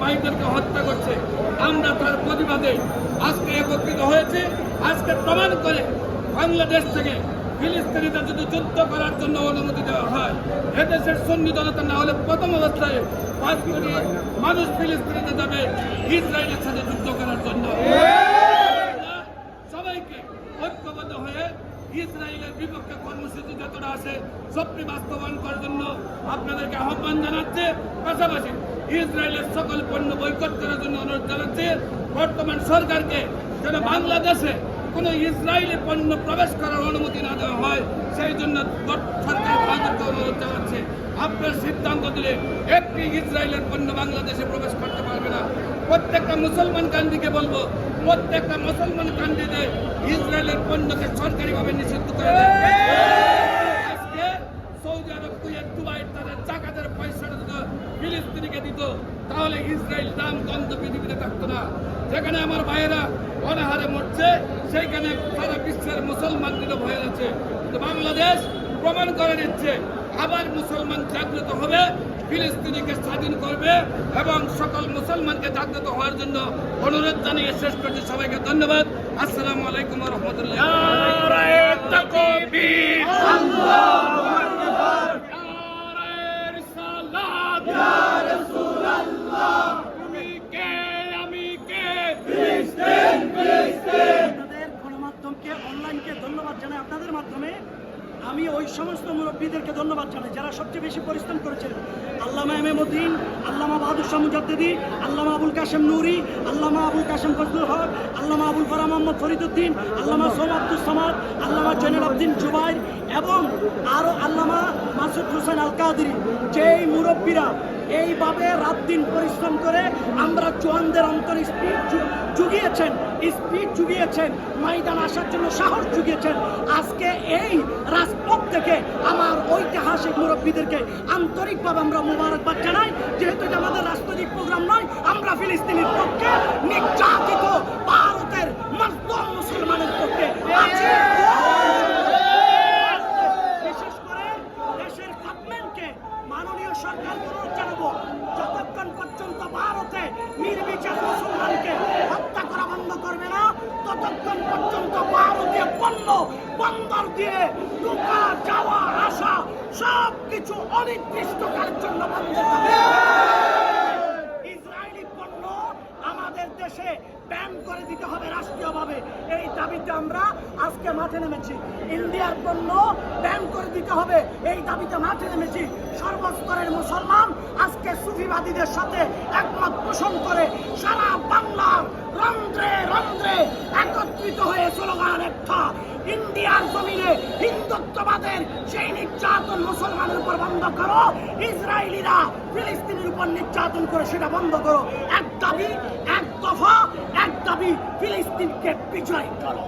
ভাইদেরকে হত্যা করছে। আমরা তার প্রতিবাদে আজকে একত্রিত হয়েছে। আজকে প্রমাণ করে বাংলাদেশ থেকে ফিলিস্তিনিদের যদি যুদ্ধ করার জন্য অনুমতি দেওয়া হয়, এদেশের সুন্নি জনতা না হলে প্রথম অবস্থায় 5 কোটি মানুষ ফিলিস্তিনিতে যাবে ইসরায়েলের সাথে যুদ্ধ করার জন্য। সবাইকে ঐক্যবদ্ধ হয়ে ইসরায়েলের বিপক্ষে কর্মসূচি যতটা আছে সবটি বাস্তবায়ন করার জন্য আপনাদেরকে আহ্বান জানাচ্ছে। পাশাপাশি ইসরায়েলের সকল পণ্য বয়কট করার জন্য অনুরোধ জানাচ্ছে। বর্তমান সরকারকে যেন বাংলাদেশে কোনো ইসরায়েলি পণ্য প্রবেশ করার অনুমতি না দেওয়া হয়, সেই জন্য সরকার ভারতকে অনুরোধ জানাচ্ছে। আপনার সিদ্ধান্ত দিলে একটি ইসরায়েলের পণ্য বাংলাদেশে প্রবেশ করতে পারবে না। প্রত্যেকটা মুসলমান কান্ট্রিকে বলবো, প্রত্যেকটা মুসলমান কান্ট্রিতে ইসরায়েলের পণ্যকে সরকারিভাবে নিষিদ্ধ করে দেয়। আজকে সৌদি আরব, কুয়েত, দুবাই তাদের জাকাতের পয়সাটা যদি ফিলিস্তিনিকে দিত, তাহলে ইসরায়েল নাম গন্ধ পৃথিবীতে থাকতো না। যেখানে আমার ভাইয়েরা অনাহারে মরছে, সেইখানে সারা বিশ্বের মুসলমান দিকে ভয় আছে। কিন্তু বাংলাদেশ প্রমাণ করে দিচ্ছে আবার মুসলমান জাগ্রত হবে, ফিলিস্তিনিকে স্বাধীন করবে এবং সকল মুসলমানকে জাগ্রত হওয়ার জন্য অনুরোধ জানিয়ে শেষ করছি। সবাইকে ধন্যবাদ। আসসালামু আলাইকুম ওয়া রাহমাতুল্লাহ। গণমাধ্যমকে, অনলাইনকে ধন্যবাদ জানাই। আপনাদের মাধ্যমে আমি ওই সমস্ত মুরব্বীদেরকে ধন্যবাদ জানাই যারা সবচেয়ে বেশি পরিশ্রম করেছিলেন। আল্লামা এমএমউদ্দিন, আল্লামা বাহাদুর শাহ মুজাদ্দিদি, আল্লামা আবুল কাশেম নুরি, আল্লামা আবুল কাশেম ফজলুল হক, আল্লামা আবুল ফারাহ মোহাম্মদ ফরিদুদ্দিন, আল্লামা সোম আব্দুল সামাদ, আল্লামা জয়নুল আবদিন জুবাইর এবং আরও আল্লামা মাসুদ হোসেন আল কাদেরী, যেই মুরব্বীরা এইভাবে রাত দিন পরিশ্রম করে আমরা জওয়ানদের অন্তর স্পিড জুগিয়েছেন, ময়দান আসার জন্য সাহস জুগিয়েছেন। আজকে এই রাজপথ থেকে আমার ঐতিহাসিক মুরব্বীদেরকে আন্তরিকভাবে আমরা মোবারকবাদ জানাই। যেহেতু এটা আমাদের রাজনৈতিক প্রোগ্রাম নয়, আমরা ফিলিস্তিনের পক্ষে, নির্যাতিত ভারতের মজলুম মুসলমানের পক্ষে আছি। বিশেষ করে দেশের গভর্নমেন্টকে, মাননীয় সরকার অনুরোধ জানাবো, যতক্ষণ পর্যন্ত ভারতে নির্বিচার মুসলমানকে হত্যা করা বন্ধ করবে না, ততক্ষণ পর্যন্ত ভারতীয় পণ্য বন্দর দিয়ে ঢোকা, যাওয়া, আসা সব কিছু অনির্দিষ্টকালের জন্য বন্ধ করবে। ইসরায়েলি পণ্য আমাদের দেশে ব্যান করে দিতে হবে রাষ্ট্রীয়ভাবে। এই দাবিতে আমরা আজকে মাঠে নেমেছি। ইন্ডিয়ার পণ্য ব্যান করে দিতে হবে, এই দাবিতে মাঠে নেমেছি। সর্বস্তরের মুসলমান আজকে সুফিবাদীদের সাথে একমত পোষণ করে সারা বাংলার রন্ধ্রে রন্ধ্রে একত্রিত হয়ে স্লোগান একটা, ইন্ডিয়ার জমিনে হিন্দুত্ববাদের সেই নির্যাতন মুসলমানের উপর বন্ধ করো, ইসরায়েলিরা ফিলিস্তিনের উপর নির্যাতন করে সেটা বন্ধ করো। এক দাবি, এক দফা, এক দাবি, ফিলিস্তিনকে বিজয় করো।